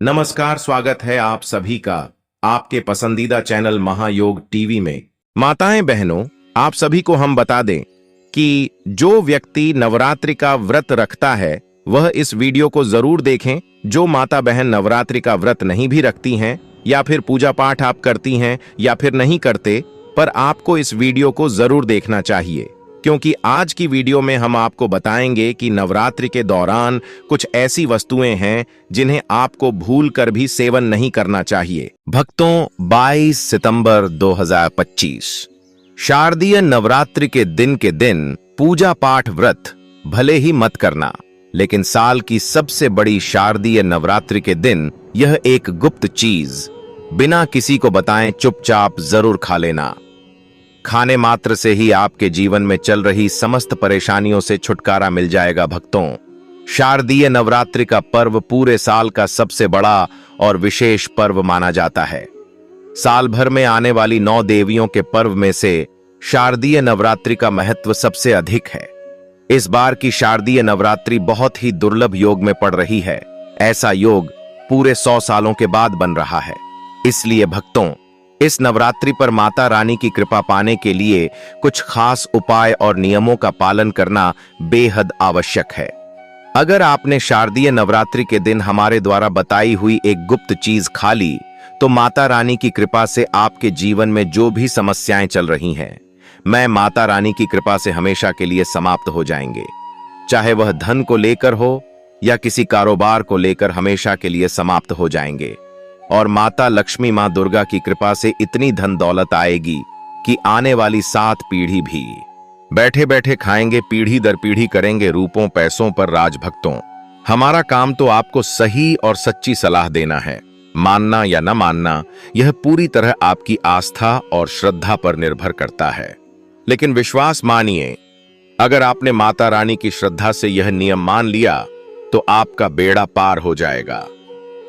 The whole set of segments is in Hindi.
नमस्कार, स्वागत है आप सभी का आपके पसंदीदा चैनल महायोग टीवी में। माताएं बहनों, आप सभी को हम बता दें कि जो व्यक्ति नवरात्रि का व्रत रखता है वह इस वीडियो को जरूर देखें। जो माता बहन नवरात्रि का व्रत नहीं भी रखती हैं या फिर पूजा पाठ आप करती हैं या फिर नहीं करते, पर आपको इस वीडियो को जरूर देखना चाहिए, क्योंकि आज की वीडियो में हम आपको बताएंगे कि नवरात्रि के दौरान कुछ ऐसी वस्तुएं हैं जिन्हें आपको भूल कर भी सेवन नहीं करना चाहिए। भक्तों, 22 सितंबर 2025 शारदीय नवरात्रि के दिन पूजा पाठ व्रत भले ही मत करना, लेकिन साल की सबसे बड़ी शारदीय नवरात्रि के दिन यह एक गुप्त चीज बिना किसी को बताएं चुपचाप जरूर खा लेना। खाने मात्र से ही आपके जीवन में चल रही समस्त परेशानियों से छुटकारा मिल जाएगा। भक्तों, शारदीय नवरात्रि का पर्व पूरे साल का सबसे बड़ा और विशेष पर्व माना जाता है। साल भर में आने वाली 9 देवियों के पर्व में से शारदीय नवरात्रि का महत्व सबसे अधिक है। इस बार की शारदीय नवरात्रि बहुत ही दुर्लभ योग में पड़ रही है। ऐसा योग पूरे 100 सालों के बाद बन रहा है। इसलिए भक्तों, इस नवरात्रि पर माता रानी की कृपा पाने के लिए कुछ खास उपाय और नियमों का पालन करना बेहद आवश्यक है। अगर आपने शारदीय नवरात्रि के दिन हमारे द्वारा बताई हुई एक गुप्त चीज खा ली, तो माता रानी की कृपा से आपके जीवन में जो भी समस्याएं चल रही हैं, मैं माता रानी की कृपा से हमेशा के लिए समाप्त हो जाएंगे। चाहे वह धन को लेकर हो या किसी कारोबार को लेकर, हमेशा के लिए समाप्त हो जाएंगे। और माता लक्ष्मी, मां दुर्गा की कृपा से इतनी धन दौलत आएगी कि आने वाली 7 पीढ़ी भी बैठे बैठे खाएंगे, पीढ़ी दर पीढ़ी करेंगे रूपों पैसों पर राज। भक्तों, हमारा काम तो आपको सही और सच्ची सलाह देना है। मानना या न मानना, यह पूरी तरह आपकी आस्था और श्रद्धा पर निर्भर करता है। लेकिन विश्वास मानिए, अगर आपने माता रानी की श्रद्धा से यह नियम मान लिया तो आपका बेड़ा पार हो जाएगा।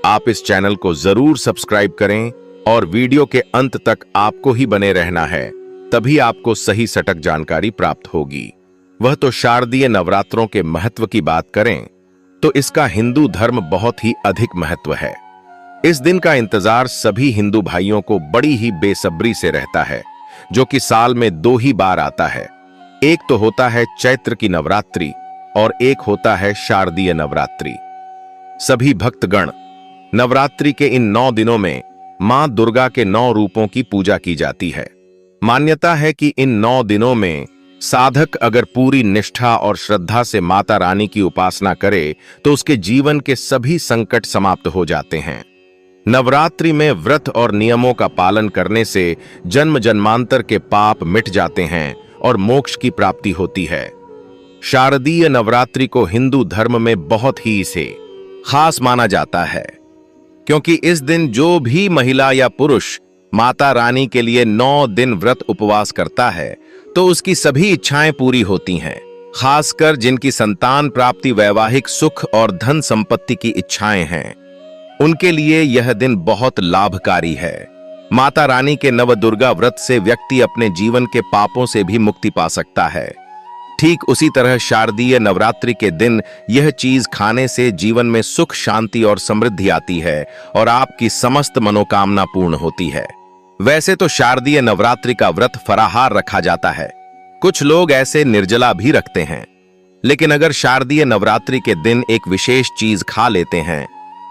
आप इस चैनल को जरूर सब्सक्राइब करें और वीडियो के अंत तक आपको ही बने रहना है, तभी आपको सही सटीक जानकारी प्राप्त होगी। वह तो शारदीय नवरात्रों के महत्व की बात करें तो इसका हिंदू धर्म बहुत ही अधिक महत्व है। इस दिन का इंतजार सभी हिंदू भाइयों को बड़ी ही बेसब्री से रहता है, जो कि साल में 2 ही बार आता है। एक तो होता है चैत्र की नवरात्रि और एक होता है शारदीय नवरात्रि। सभी भक्तगण नवरात्रि के इन 9 दिनों में मां दुर्गा के 9 रूपों की पूजा की जाती है। मान्यता है कि इन 9 दिनों में साधक अगर पूरी निष्ठा और श्रद्धा से माता रानी की उपासना करे तो उसके जीवन के सभी संकट समाप्त हो जाते हैं। नवरात्रि में व्रत और नियमों का पालन करने से जन्म जन्मांतर के पाप मिट जाते हैं और मोक्ष की प्राप्ति होती है। शारदीय नवरात्रि को हिंदू धर्म में बहुत ही इसे खास माना जाता है, क्योंकि इस दिन जो भी महिला या पुरुष माता रानी के लिए 9 दिन व्रत उपवास करता है तो उसकी सभी इच्छाएं पूरी होती हैं। खासकर जिनकी संतान प्राप्ति, वैवाहिक सुख और धन संपत्ति की इच्छाएं हैं, उनके लिए यह दिन बहुत लाभकारी है। माता रानी के नवदुर्गा व्रत से व्यक्ति अपने जीवन के पापों से भी मुक्ति पा सकता है। ठीक उसी तरह शारदीय नवरात्रि के दिन यह चीज खाने से जीवन में सुख, शांति और समृद्धि आती है और आपकी समस्त मनोकामना पूर्ण होती है। वैसे तो शारदीय नवरात्रि का व्रत फराहार रखा जाता है, कुछ लोग ऐसे निर्जला भी रखते हैं। लेकिन अगर शारदीय नवरात्रि के दिन एक विशेष चीज खा लेते हैं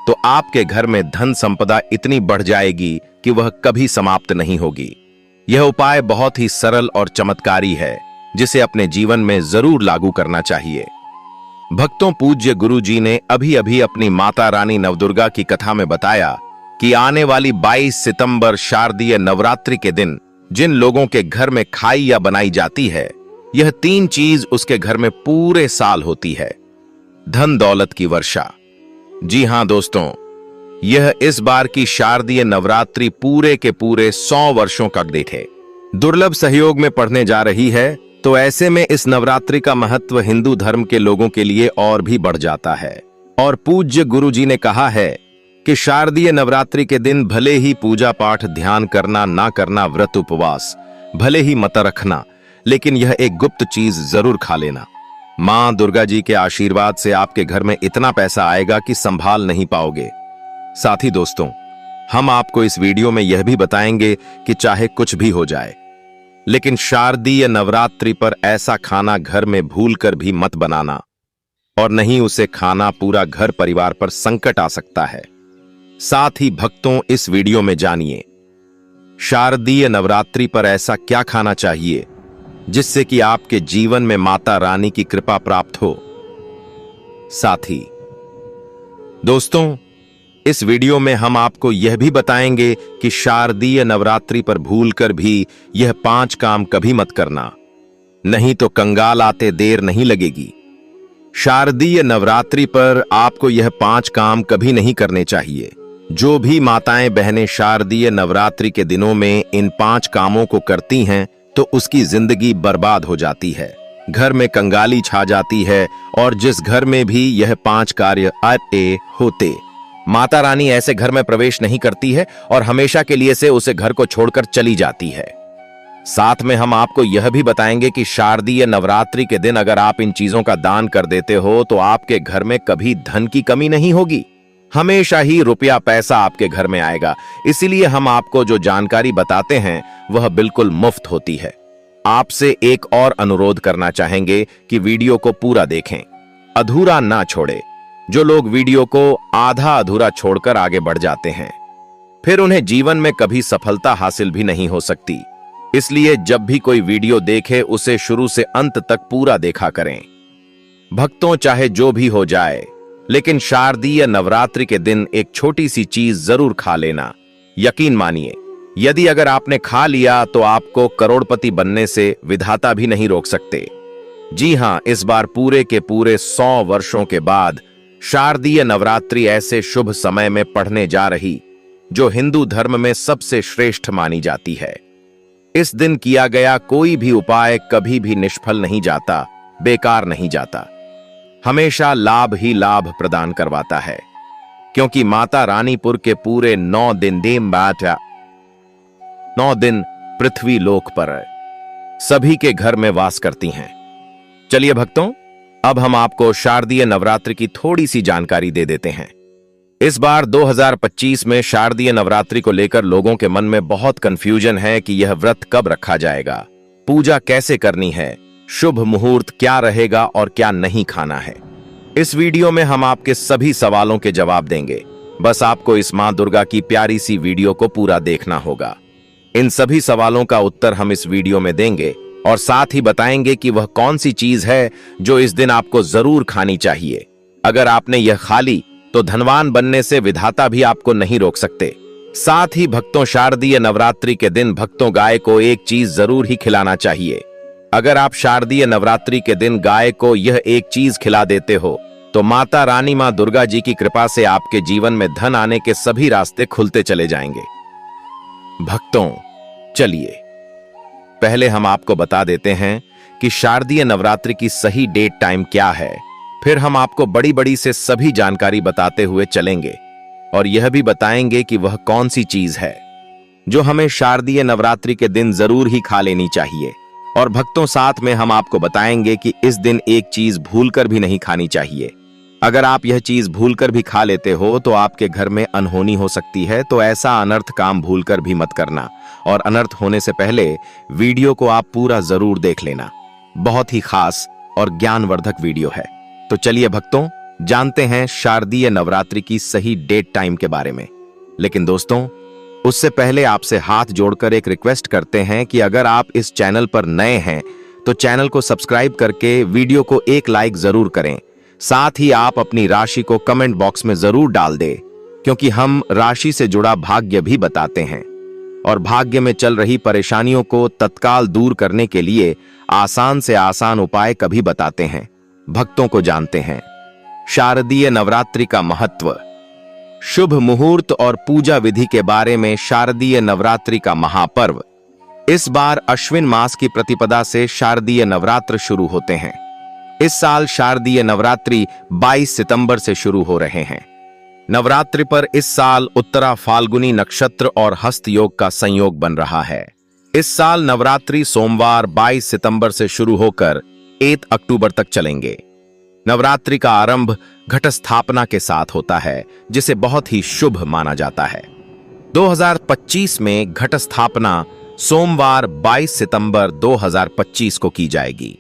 तो आपके घर में धन संपदा इतनी बढ़ जाएगी कि वह कभी समाप्त नहीं होगी। यह उपाय बहुत ही सरल और चमत्कारी है, जिसे अपने जीवन में जरूर लागू करना चाहिए। भक्तों, पूज्य गुरु जी ने अभी अभी अपनी माता रानी नवदुर्गा की कथा में बताया कि आने वाली 22 सितंबर शारदीय नवरात्रि के दिन जिन लोगों के घर में खाई या बनाई जाती है, यह 3 चीज उसके घर में पूरे साल होती है। धन दौलत की वर्षा। जी हां दोस्तों, यह इस बार की शारदीय नवरात्रि पूरे के पूरे 100 वर्षों का देखे दुर्लभ सहयोग में पड़ने जा रही है। तो ऐसे में इस नवरात्रि का महत्व हिंदू धर्म के लोगों के लिए और भी बढ़ जाता है। और पूज्य गुरु जी ने कहा है कि शारदीय नवरात्रि के दिन भले ही पूजा पाठ, ध्यान करना ना करना, व्रत उपवास भले ही मत रखना, लेकिन यह एक गुप्त चीज जरूर खा लेना। मां दुर्गा जी के आशीर्वाद से आपके घर में इतना पैसा आएगा कि संभाल नहीं पाओगे। साथ ही दोस्तों, हम आपको इस वीडियो में यह भी बताएंगे कि चाहे कुछ भी हो जाए, लेकिन शारदीय नवरात्रि पर ऐसा खाना घर में भूलकर भी मत बनाना, और नहीं उसे खाना पूरा घर परिवार पर संकट आ सकता है। साथ ही भक्तों, इस वीडियो में जानिए शारदीय नवरात्रि पर ऐसा क्या खाना चाहिए जिससे कि आपके जीवन में माता रानी की कृपा प्राप्त हो। साथ ही दोस्तों, इस वीडियो में हम आपको यह भी बताएंगे कि शारदीय नवरात्रि पर भूलकर भी यह 5 काम कभी मत करना, नहीं तो कंगाल आते देर नहीं लगेगी। शारदीय नवरात्रि पर आपको यह 5 काम कभी नहीं करने चाहिए। जो भी माताएं बहनें शारदीय नवरात्रि के दिनों में इन 5 कामों को करती हैं तो उसकी जिंदगी बर्बाद हो जाती है, घर में कंगाली छा जाती है, और जिस घर में भी यह 5 कार्य अरे होते, माता रानी ऐसे घर में प्रवेश नहीं करती है और हमेशा के लिए से उसे घर को छोड़कर चली जाती है। साथ में हम आपको यह भी बताएंगे कि शारदीय नवरात्रि के दिन अगर आप इन चीजों का दान कर देते हो तो आपके घर में कभी धन की कमी नहीं होगी, हमेशा ही रुपया पैसा आपके घर में आएगा। इसीलिए हम आपको जो जानकारी बताते हैं वह बिल्कुल मुफ्त होती है। आपसे एक और अनुरोध करना चाहेंगे कि वीडियो को पूरा देखें, अधूरा ना छोड़े। जो लोग वीडियो को आधा अधूरा छोड़कर आगे बढ़ जाते हैं, फिर उन्हें जीवन में कभी सफलता हासिल भी नहीं हो सकती। इसलिए जब भी कोई वीडियो देखे उसे शुरू से अंत तक पूरा देखा करें। भक्तों, चाहे जो भी हो जाए, लेकिन शारदीय नवरात्रि के दिन एक छोटी सी चीज जरूर खा लेना। यकीन मानिए, यदि अगर आपने खा लिया तो आपको करोड़पति बनने से विधाता भी नहीं रोक सकते। जी हां, इस बार पूरे के पूरे 100 वर्षों के बाद शारदीय नवरात्रि ऐसे शुभ समय में पढ़ने जा रही जो हिंदू धर्म में सबसे श्रेष्ठ मानी जाती है। इस दिन किया गया कोई भी उपाय कभी भी निष्फल नहीं जाता, बेकार नहीं जाता, हमेशा लाभ ही लाभ प्रदान करवाता है, क्योंकि माता रानीपुर के पूरे 9 दिन पृथ्वी लोक पर सभी के घर में वास करती हैं। चलिए भक्तों, अब हम आपको शारदीय नवरात्रि की थोड़ी सी जानकारी दे देते हैं। इस बार 2025 में शारदीय नवरात्रि को लेकर लोगों के मन में बहुत कंफ्यूजन है कि यह व्रत कब रखा जाएगा, पूजा कैसे करनी है, शुभ मुहूर्त क्या रहेगा और क्या नहीं खाना है। इस वीडियो में हम आपके सभी सवालों के जवाब देंगे। बस आपको इस मां दुर्गा की प्यारी सी वीडियो को पूरा देखना होगा। इन सभी सवालों का उत्तर हम इस वीडियो में देंगे और साथ ही बताएंगे कि वह कौन सी चीज है जो इस दिन आपको जरूर खानी चाहिए। अगर आपने यह खा ली तो धनवान बनने से विधाता भी आपको नहीं रोक सकते। साथ ही भक्तों, शारदीय नवरात्रि के दिन भक्तों गाय को एक चीज जरूर ही खिलाना चाहिए। अगर आप शारदीय नवरात्रि के दिन गाय को यह एक चीज खिला देते हो तो माता रानी मां दुर्गा जी की कृपा से आपके जीवन में धन आने के सभी रास्ते खुलते चले जाएंगे। भक्तों, चलिए पहले हम आपको बता देते हैं कि शारदीय नवरात्रि की सही डेट टाइम क्या है, फिर हम आपको बड़ी बड़ी से सभी जानकारी बताते हुए चलेंगे और यह भी बताएंगे कि वह कौन सी चीज है जो हमें शारदीय नवरात्रि के दिन जरूर ही खा लेनी चाहिए। और भक्तों, साथ में हम आपको बताएंगे कि इस दिन एक चीज भूलकर भी नहीं खानी चाहिए। अगर आप यह चीज भूलकर भी खा लेते हो तो आपके घर में अनहोनी हो सकती है, तो ऐसा अनर्थ काम भूलकर भी मत करना। और अनर्थ होने से पहले वीडियो को आप पूरा जरूर देख लेना। बहुत ही खास और ज्ञानवर्धक वीडियो है। तो चलिए भक्तों, जानते हैं शारदीय नवरात्रि की सही डेट टाइम के बारे में। लेकिन दोस्तों, उससे पहले आपसे हाथ जोड़कर एक रिक्वेस्ट करते हैं कि अगर आप इस चैनल पर नए हैं तो चैनल को सब्सक्राइब करके वीडियो को एक लाइक जरूर करें। साथ ही आप अपनी राशि को कमेंट बॉक्स में जरूर डाल दें, क्योंकि हम राशि से जुड़ा भाग्य भी बताते हैं और भाग्य में चल रही परेशानियों को तत्काल दूर करने के लिए आसान से आसान उपाय कभी बताते हैं। भक्तों को जानते हैं शारदीय नवरात्रि का महत्व, शुभ मुहूर्त और पूजा विधि के बारे में। शारदीय नवरात्रि का महापर्व इस बार अश्विन मास की प्रतिपदा से शारदीय नवरात्र शुरू होते हैं। इस साल शारदीय नवरात्रि 22 सितंबर से शुरू हो रहे हैं। नवरात्रि पर इस साल उत्तरा फाल्गुनी नक्षत्र और हस्त योग का संयोग बन रहा है। इस साल नवरात्रि सोमवार 22 सितंबर से शुरू होकर 1 अक्टूबर तक चलेंगे। नवरात्रि का आरंभ घट स्थापना के साथ होता है, जिसे बहुत ही शुभ माना जाता है। 2025 में घट स्थापना सोमवार 22 सितंबर 2025 को की जाएगी।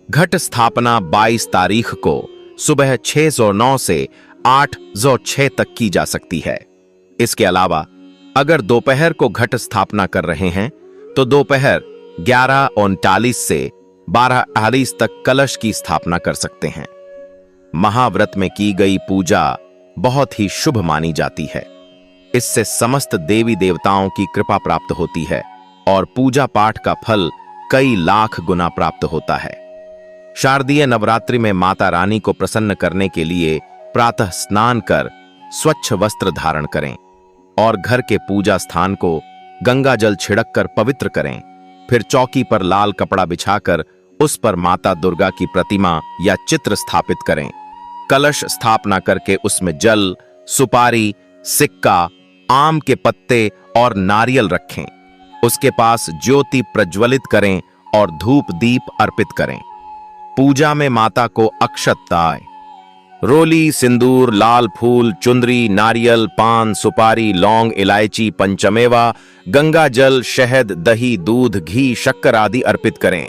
घट स्थापना 22 तारीख को सुबह 6:09 से 8:06 तक की जा सकती है। इसके अलावा अगर दोपहर को घट स्थापना कर रहे हैं तो दोपहर 11:39 से 12:48 तक कलश की स्थापना कर सकते हैं। महाव्रत में की गई पूजा बहुत ही शुभ मानी जाती है। इससे समस्त देवी देवताओं की कृपा प्राप्त होती है और पूजा पाठ का फल कई लाख गुना प्राप्त होता है। शारदीय नवरात्रि में माता रानी को प्रसन्न करने के लिए प्रातः स्नान कर स्वच्छ वस्त्र धारण करें और घर के पूजा स्थान को गंगा जल छिड़क कर पवित्र करें। फिर चौकी पर लाल कपड़ा बिछाकर उस पर माता दुर्गा की प्रतिमा या चित्र स्थापित करें। कलश स्थापना करके उसमें जल, सुपारी, सिक्का, आम के पत्ते और नारियल रखें। उसके पास ज्योति प्रज्वलित करें और धूप दीप अर्पित करें। पूजा में माता को अक्षत दाएं, रोली, सिंदूर, लाल फूल, चुंदरी, नारियल, पान, सुपारी, लौंग, इलायची, पंचमेवा, गंगा जल, शहद, दही, दूध, घी, शक्कर आदि अर्पित करें।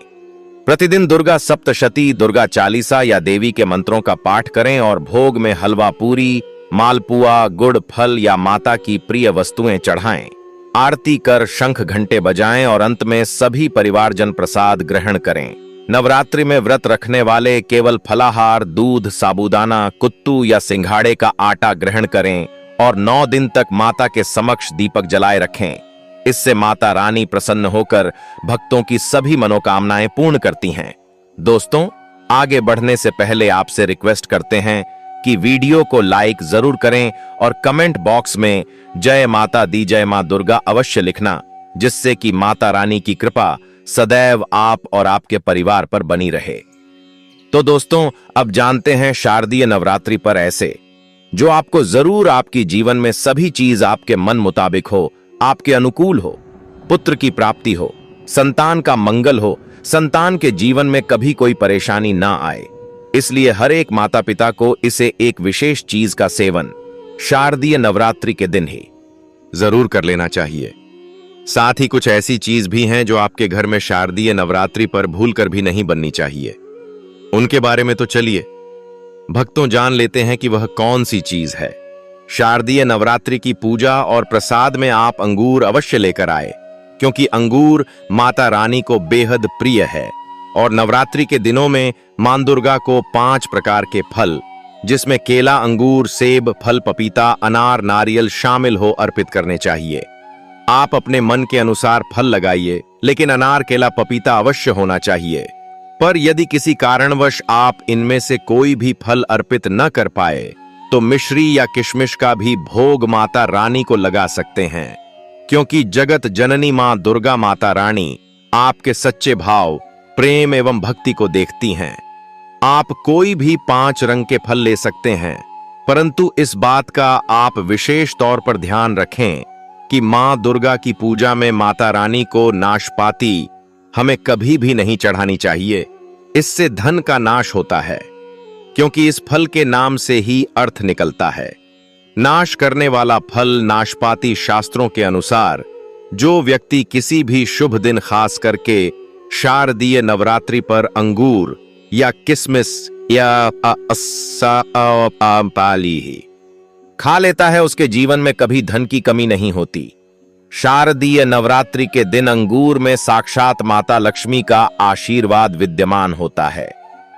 प्रतिदिन दुर्गा सप्तशती, दुर्गा चालीसा या देवी के मंत्रों का पाठ करें और भोग में हलवा पूरी, मालपुआ, गुड़, फल या माता की प्रिय वस्तुएं चढ़ाएं। आरती कर शंख घंटे बजाएं और अंत में सभी परिवारजन प्रसाद ग्रहण करें। नवरात्रि में व्रत रखने वाले केवल फलाहार, दूध, साबूदाना, कुत्तू या सिंघाड़े का आटा ग्रहण करें और 9 दिन तक माता के समक्ष दीपक जलाए रखें। इससे माता रानी प्रसन्न होकर भक्तों की सभी मनोकामनाएं पूर्ण करती हैं। दोस्तों, आगे बढ़ने से पहले आपसे रिक्वेस्ट करते हैं कि वीडियो को लाइक जरूर करें और कमेंट बॉक्स में जय माता दी, जय मां दुर्गा अवश्य लिखना, जिससे कि माता रानी की कृपा सदैव आप और आपके परिवार पर बनी रहे। तो दोस्तों, अब जानते हैं शारदीय नवरात्रि पर ऐसे जो आपको जरूर आपकी जीवन में सभी चीज आपके मन मुताबिक हो, आपके अनुकूल हो, पुत्र की प्राप्ति हो, संतान का मंगल हो, संतान के जीवन में कभी कोई परेशानी ना आए। इसलिए हर एक माता पिता को इसे एक विशेष चीज का सेवन शारदीय नवरात्रि के दिन ही जरूर कर लेना चाहिए। साथ ही कुछ ऐसी चीज भी हैं जो आपके घर में शारदीय नवरात्रि पर भूलकर भी नहीं बननी चाहिए। उनके बारे में तो चलिए भक्तों जान लेते हैं कि वह कौन सी चीज है। शारदीय नवरात्रि की पूजा और प्रसाद में आप अंगूर अवश्य लेकर आए, क्योंकि अंगूर माता रानी को बेहद प्रिय है और नवरात्रि के दिनों में मां दुर्गा को 5 प्रकार के फल, जिसमें केला, अंगूर, सेब, फल पपीता, अनार, नारियल शामिल हो, अर्पित करने चाहिए। आप अपने मन के अनुसार फल लगाइए, लेकिन अनार, केला, पपीता अवश्य होना चाहिए। पर यदि किसी कारणवश आप इनमें से कोई भी फल अर्पित न कर पाए तो मिश्री या किशमिश का भी भोग माता रानी को लगा सकते हैं, क्योंकि जगत जननी मां दुर्गा माता रानी आपके सच्चे भाव, प्रेम एवं भक्ति को देखती हैं। आप कोई भी 5 रंग के फल ले सकते हैं, परंतु इस बात का आप विशेष तौर पर ध्यान रखें कि मां दुर्गा की पूजा में माता रानी को नाशपाती हमें कभी भी नहीं चढ़ानी चाहिए। इससे धन का नाश होता है, क्योंकि इस फल के नाम से ही अर्थ निकलता है नाश करने वाला फल। नाशपाती शास्त्रों के अनुसार जो व्यक्ति किसी भी शुभ दिन खास करके शारदीय नवरात्रि पर अंगूर या किसमिस या पाली ही खा लेता है, उसके जीवन में कभी धन की कमी नहीं होती। शारदीय नवरात्रि के दिन अंगूर में साक्षात माता लक्ष्मी का आशीर्वाद विद्यमान होता है।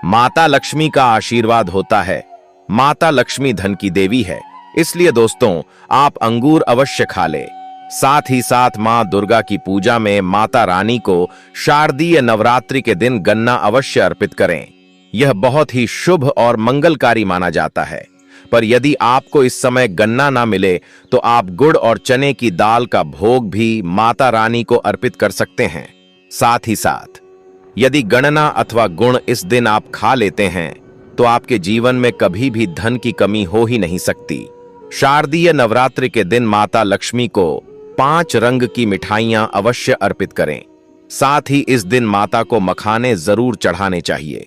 माता लक्ष्मी का आशीर्वाद होता है। माता लक्ष्मी धन की देवी है, इसलिए दोस्तों आप अंगूर अवश्य खा ले। साथ ही साथ मां दुर्गा की पूजा में माता रानी को शारदीय नवरात्रि के दिन गन्ना अवश्य अर्पित करें। यह बहुत ही शुभ और मंगलकारी माना जाता है। पर यदि आपको इस समय गन्ना ना मिले तो आप गुड़ और चने की दाल का भोग भी माता रानी को अर्पित कर सकते हैं। साथ ही साथ यदि गणना अथवा गुण इस दिन आप खा लेते हैं तो आपके जीवन में कभी भी धन की कमी हो ही नहीं सकती। शारदीय नवरात्रि के दिन माता लक्ष्मी को 5 रंग की मिठाइयां अवश्य अर्पित करें। साथ ही इस दिन माता को मखाने जरूर चढ़ाने चाहिए।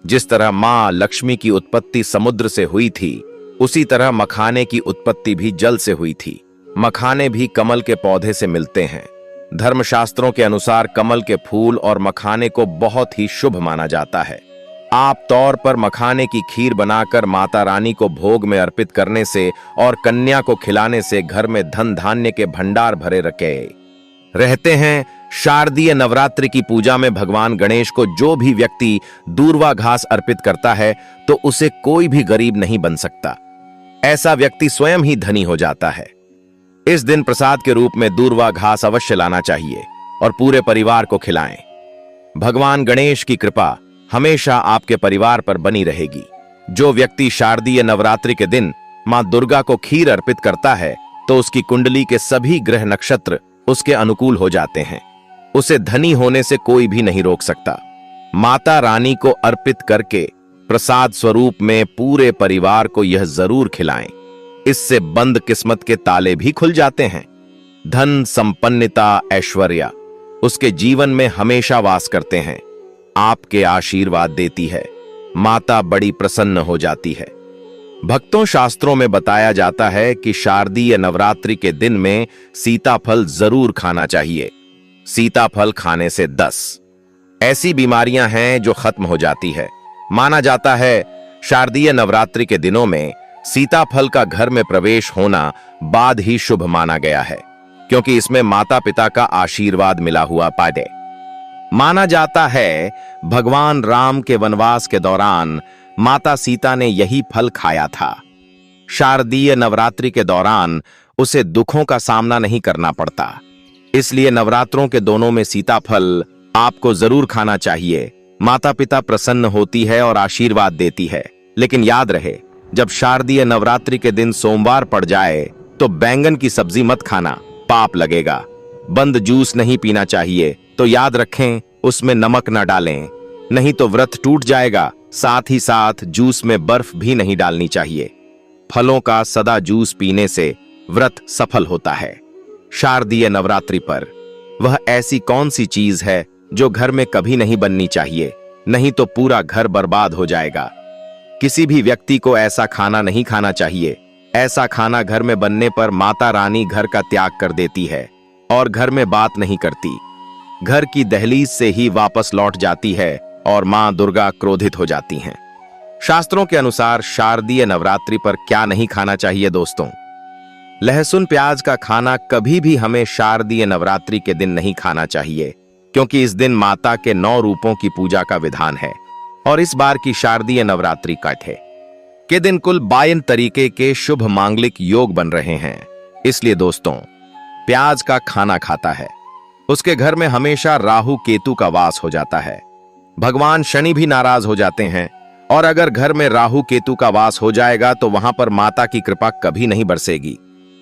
जिस तरह मां लक्ष्मी की उत्पत्ति समुद्र से हुई थी, उसी तरह मखाने की उत्पत्ति भी जल से हुई थी। मखाने भी कमल के पौधे से मिलते हैं। धर्मशास्त्रों के अनुसार कमल के फूल और मखाने को बहुत ही शुभ माना जाता है। आप तौर पर मखाने की खीर बनाकर माता रानी को भोग में अर्पित करने से और कन्या को खिलाने से घर में धन धान्य के भंडार भरे रखे रहते हैं। शारदीय नवरात्रि की पूजा में भगवान गणेश को जो भी व्यक्ति दूर्वा घास अर्पित करता है तो उसे कोई भी गरीब नहीं बन सकता। ऐसा व्यक्ति स्वयं ही धनी हो जाता है। इस दिन प्रसाद के रूप में दूर्वा घास अवश्य लाना चाहिए और पूरे परिवार को खिलाएं। भगवान गणेश की कृपा हमेशा आपके परिवार पर बनी रहेगी। जो व्यक्ति शारदीय नवरात्रि के दिन मां दुर्गा को खीर अर्पित करता है तो उसकी कुंडली के सभी ग्रह नक्षत्र उसके अनुकूल हो जाते हैं। उसे धनी होने से कोई भी नहीं रोक सकता। माता रानी को अर्पित करके प्रसाद स्वरूप में पूरे परिवार को यह जरूर खिलाएं। इससे बंद किस्मत के ताले भी खुल जाते हैं। धन, संपन्नता, ऐश्वर्य उसके जीवन में हमेशा वास करते हैं। आपके आशीर्वाद देती है। माता बड़ी प्रसन्न हो जाती है। भक्तों, शास्त्रों में बताया जाता है कि शारदीय नवरात्रि के दिन में सीताफल जरूर खाना चाहिए। सीताफल खाने से 10 ऐसी बीमारियां हैं जो खत्म हो जाती है। माना जाता है शारदीय नवरात्रि के दिनों में सीताफल का घर में प्रवेश होना बाद ही शुभ माना गया है, क्योंकि इसमें माता पिता का आशीर्वाद मिला हुआ पाए। माना जाता है भगवान राम के वनवास के दौरान माता सीता ने यही फल खाया था। शारदीय नवरात्रि के दौरान उसे दुखों का सामना नहीं करना पड़ता। इसलिए नवरात्रों के दोनों में सीताफल आपको जरूर खाना चाहिए। माता पिता प्रसन्न होती है और आशीर्वाद देती है। लेकिन याद रहे, जब शारदीय नवरात्रि के दिन सोमवार पड़ जाए तो बैंगन की सब्जी मत खाना, पाप लगेगा। बंद जूस नहीं पीना चाहिए, तो याद रखें उसमें नमक न डालें, नहीं तो व्रत टूट जाएगा। साथ ही साथ जूस में बर्फ भी नहीं डालनी चाहिए। फलों का सदा जूस पीने से व्रत सफल होता है। शारदीय नवरात्रि पर वह ऐसी कौन सी चीज है जो घर में कभी नहीं बननी चाहिए, नहीं तो पूरा घर बर्बाद हो जाएगा। किसी भी व्यक्ति को ऐसा खाना नहीं खाना चाहिए। ऐसा खाना घर में बनने पर माता रानी घर का त्याग कर देती है और घर में बात नहीं करती। घर की दहलीज से ही वापस लौट जाती है और मां दुर्गा क्रोधित हो जाती हैं। शास्त्रों के अनुसार शारदीय नवरात्रि पर क्या नहीं खाना चाहिए दोस्तों? लहसुन प्याज का खाना कभी भी हमें शारदीय नवरात्रि के दिन नहीं खाना चाहिए, क्योंकि इस दिन माता के 9 रूपों की पूजा का विधान है और इस बार की शारदीय नवरात्रि कठे के दिन कुल 52 तरीके के शुभ मांगलिक योग बन रहे हैं। इसलिए दोस्तों, प्याज का खाना खाता है उसके घर में हमेशा राहु केतु का वास हो जाता है। भगवान शनि भी नाराज हो जाते हैं और अगर घर में राहु केतु का वास हो जाएगा तो वहां पर माता की कृपा कभी नहीं बरसेगी।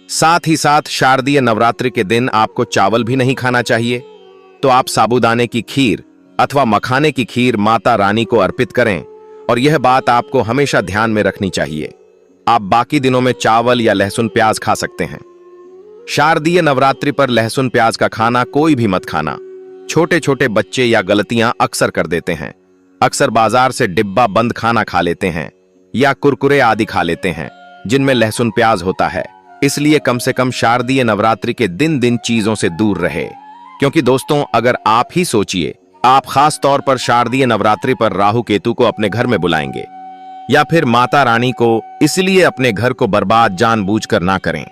साथ ही साथ शारदीय नवरात्रि के दिन आपको चावल भी नहीं खाना चाहिए। तो आप साबूदाने की खीर अथवा मखाने की खीर माता रानी को अर्पित करें और यह बात आपको हमेशा ध्यान में रखनी चाहिए। आप बाकी दिनों में चावल या लहसुन प्याज खा सकते हैं। शारदीय नवरात्रि पर लहसुन प्याज का खाना कोई भी मत खाना। छोटे छोटे बच्चे या गलतियां अक्सर कर देते हैं। अक्सर बाजार से डिब्बा बंद खाना खा लेते हैं या कुरकुरे आदि खा लेते हैं जिनमें लहसुन प्याज होता है। इसलिए कम से कम शारदीय नवरात्रि के दिन चीजों से दूर रहे। क्योंकि दोस्तों, अगर आप ही सोचिए, आप खास तौर पर शारदीय नवरात्रि पर राहु केतु को अपने घर में बुलाएंगे या फिर माता रानी को, इसलिए अपने घर को बर्बाद जानबूझकर ना करें।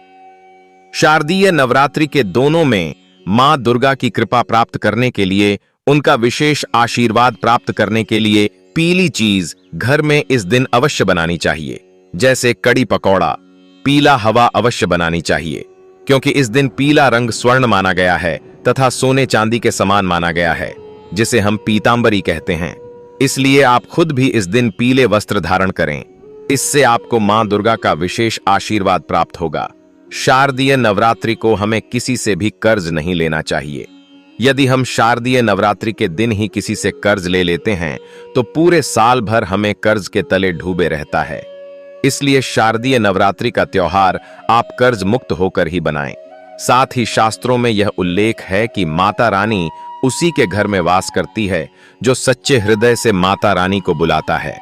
शारदीय नवरात्रि के दोनों में मां दुर्गा की कृपा प्राप्त करने के लिए, उनका विशेष आशीर्वाद प्राप्त करने के लिए पीली चीज घर में इस दिन अवश्य बनानी चाहिए। जैसे कड़ी पकौड़ा, पीला हवा अवश्य बनानी चाहिए, क्योंकि इस दिन पीला रंग स्वर्ण माना गया है तथा सोने चांदी के समान माना गया है, जिसे हम पीतांबरी कहते हैं। इसलिए आप खुद भी इस दिन पीले वस्त्र धारण करें। इससे आपको मां दुर्गा का विशेष आशीर्वाद प्राप्त होगा। शारदीय नवरात्रि को हमें किसी से भी कर्ज नहीं लेना चाहिए। यदि हम शारदीय नवरात्रि के दिन ही किसी से कर्ज ले लेते हैं तो पूरे साल भर हमें कर्ज के तले डूबे रहता है। इसलिए शारदीय नवरात्रि का त्योहार आप कर्ज मुक्त होकर ही बनाएं। साथ ही शास्त्रों में यह उल्लेख है कि माता रानी उसी के घर में वास करती है जो सच्चे हृदय से माता रानी को बुलाता है।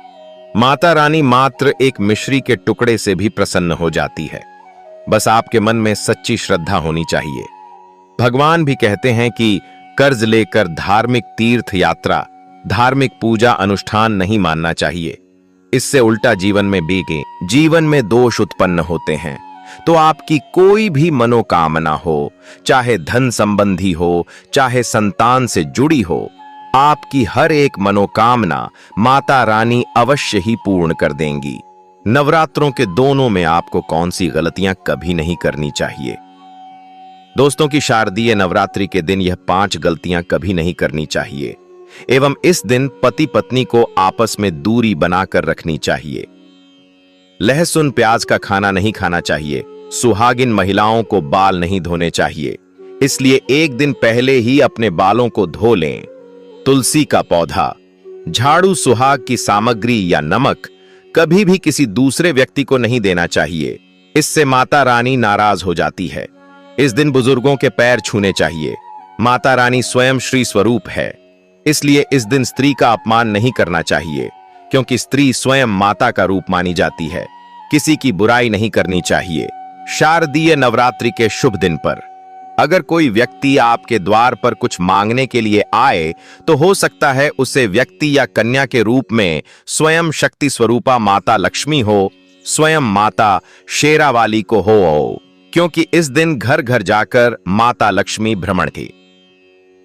माता रानी मात्र एक मिश्री के टुकड़े से भी प्रसन्न हो जाती है। बस आपके मन में सच्ची श्रद्धा होनी चाहिए। भगवान भी कहते हैं कि कर्ज लेकर धार्मिक तीर्थ यात्रा, धार्मिक पूजा अनुष्ठान नहीं मानना चाहिए। इससे उल्टा जीवन में बेगे, जीवन में दोष उत्पन्न होते हैं। तो आपकी कोई भी मनोकामना हो, चाहे धन संबंधी हो, चाहे संतान से जुड़ी हो, आपकी हर एक मनोकामना माता रानी अवश्य ही पूर्ण कर देंगी। नवरात्रों के दोनों में आपको कौन सी गलतियां कभी नहीं करनी चाहिए? दोस्तों की शारदीय नवरात्रि के दिन यह 5 गलतियां कभी नहीं करनी चाहिए एवं इस दिन पति पत्नी को आपस में दूरी बनाकर रखनी चाहिए। लहसुन प्याज का खाना नहीं खाना चाहिए। सुहागिन महिलाओं को बाल नहीं धोने चाहिए, इसलिए एक दिन पहले ही अपने बालों को धो लें। तुलसी का पौधा, झाड़ू, सुहाग की सामग्री या नमक कभी भी किसी दूसरे व्यक्ति को नहीं देना चाहिए। इससे माता रानी नाराज हो जाती है। इस दिन बुजुर्गों के पैर छूने चाहिए। माता रानी स्वयं श्री स्वरूप है, इसलिए इस दिन स्त्री का अपमान नहीं करना चाहिए, क्योंकि स्त्री स्वयं माता का रूप मानी जाती है। किसी की बुराई नहीं करनी चाहिए। शारदीय नवरात्रि के शुभ दिन पर अगर कोई व्यक्ति आपके द्वार पर कुछ मांगने के लिए आए, तो हो सकता है उसे व्यक्ति या कन्या के रूप में स्वयं शक्ति स्वरूपा माता लक्ष्मी हो, स्वयं माता शेरावाली को हो, क्योंकि इस दिन घर घर जाकर माता लक्ष्मी भ्रमण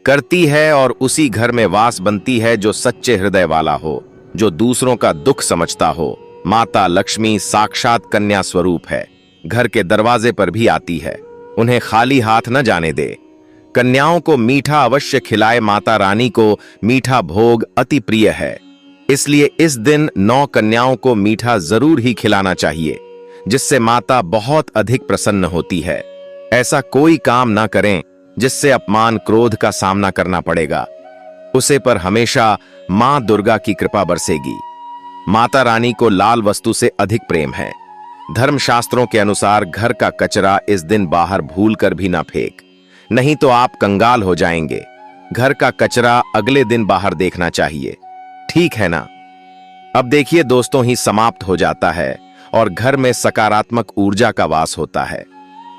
करती है और उसी घर में वास बनती है जो सच्चे हृदय वाला हो, जो दूसरों का दुख समझता हो। माता लक्ष्मी साक्षात कन्या स्वरूप है, घर के दरवाजे पर भी आती है। उन्हें खाली हाथ न जाने दे। कन्याओं को मीठा अवश्य खिलाए। माता रानी को मीठा भोग अति प्रिय है, इसलिए इस दिन 9 कन्याओं को मीठा जरूर ही खिलाना चाहिए, जिससे माता बहुत अधिक प्रसन्न होती है। ऐसा कोई काम ना करें जिससे अपमान क्रोध का सामना करना पड़ेगा। उसे पर हमेशा मां दुर्गा की कृपा बरसेगी। माता रानी को लाल वस्तु से अधिक प्रेम है। धर्मशास्त्रों के अनुसार घर का कचरा इस दिन बाहर भूलकर भी ना फेंक, नहीं तो आप कंगाल हो जाएंगे। घर का कचरा अगले दिन बाहर देखना चाहिए, ठीक है ना? अब देखिए दोस्तों, ही समाप्त हो जाता है और घर में सकारात्मक ऊर्जा का वास होता है।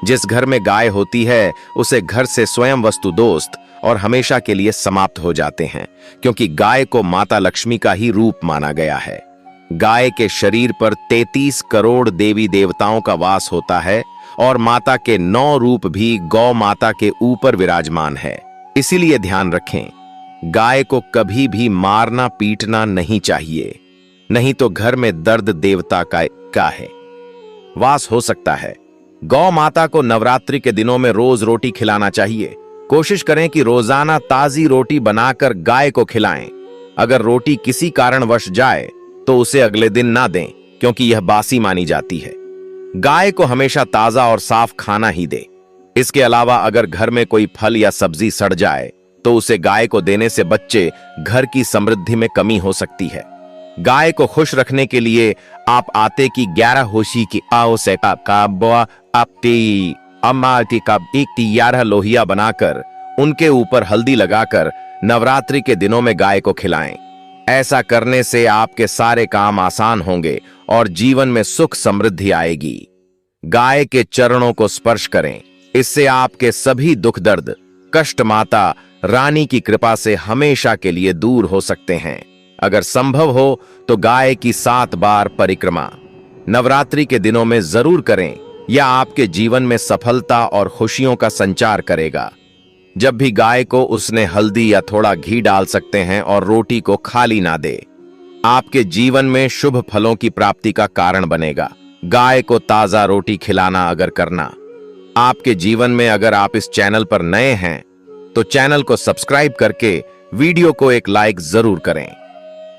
जिस घर में गाय होती है उसे घर से स्वयं वस्तु दोस्त और हमेशा के लिए समाप्त हो जाते हैं, क्योंकि गाय को माता लक्ष्मी का ही रूप माना गया है। गाय के शरीर पर 33 करोड़ देवी देवताओं का वास होता है और माता के 9 रूप भी गौ माता के ऊपर विराजमान है। इसीलिए ध्यान रखें, गाय को कभी भी मारना पीटना नहीं चाहिए, नहीं तो घर में दर्द देवता का है वास हो सकता है। गौ माता को नवरात्रि के दिनों में रोज रोटी खिलाना चाहिए। कोशिश करें कि रोजाना ताजी रोटी बनाकर गाय को खिलाएं। अगर रोटी किसी कारणवश जाए तो उसे अगले दिन ना दें, क्योंकि यह बासी मानी जाती है। गाय को हमेशा ताजा और साफ खाना ही दे। इसके अलावा अगर घर में कोई फल या सब्जी सड़ जाए तो उसे गाय को देने से बच्चे घर की समृद्धि में कमी हो सकती है। गाय को खुश रखने के लिए आप आटे की 11 होशी की आओ से एक 11 लोहिया बनाकर उनके ऊपर हल्दी लगाकर नवरात्रि के दिनों में गाय को खिलाएं। ऐसा करने से आपके सारे काम आसान होंगे और जीवन में सुख समृद्धि आएगी। गाय के चरणों को स्पर्श करें, इससे आपके सभी दुख दर्द कष्ट माता रानी की कृपा से हमेशा के लिए दूर हो सकते हैं। अगर संभव हो तो गाय की 7 बार परिक्रमा नवरात्रि के दिनों में जरूर करें। यह आपके जीवन में सफलता और खुशियों का संचार करेगा। जब भी गाय को उसने हल्दी या थोड़ा घी डाल सकते हैं और रोटी को खाली ना दे। आपके जीवन में शुभ फलों की प्राप्ति का कारण बनेगा। गाय को ताजा रोटी खिलाना अगर करना आपके जीवन में, अगर आप इस चैनल पर नए हैं तो चैनल को सब्सक्राइब करके वीडियो को एक लाइक जरूर करें,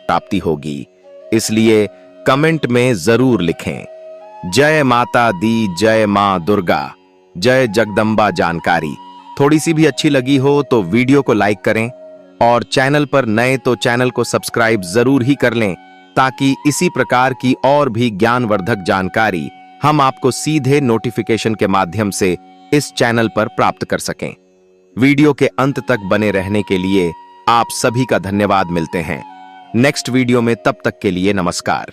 प्राप्ति होगी। इसलिए कमेंट में जरूर लिखें, जय माता दी, जय मां दुर्गा, जय जगदम्बा। जानकारी थोड़ी सी भी अच्छी लगी हो तो वीडियो को लाइक करें और चैनल पर नए तो चैनल को सब्सक्राइब जरूर ही कर लें, ताकि इसी प्रकार की और भी ज्ञानवर्धक जानकारी हम आपको सीधे नोटिफिकेशन के माध्यम से इस चैनल पर प्राप्त कर सकें। वीडियो के अंत तक बने रहने के लिए आप सभी का धन्यवाद। मिलते हैं नेक्स्ट वीडियो में, तब तक के लिए नमस्कार।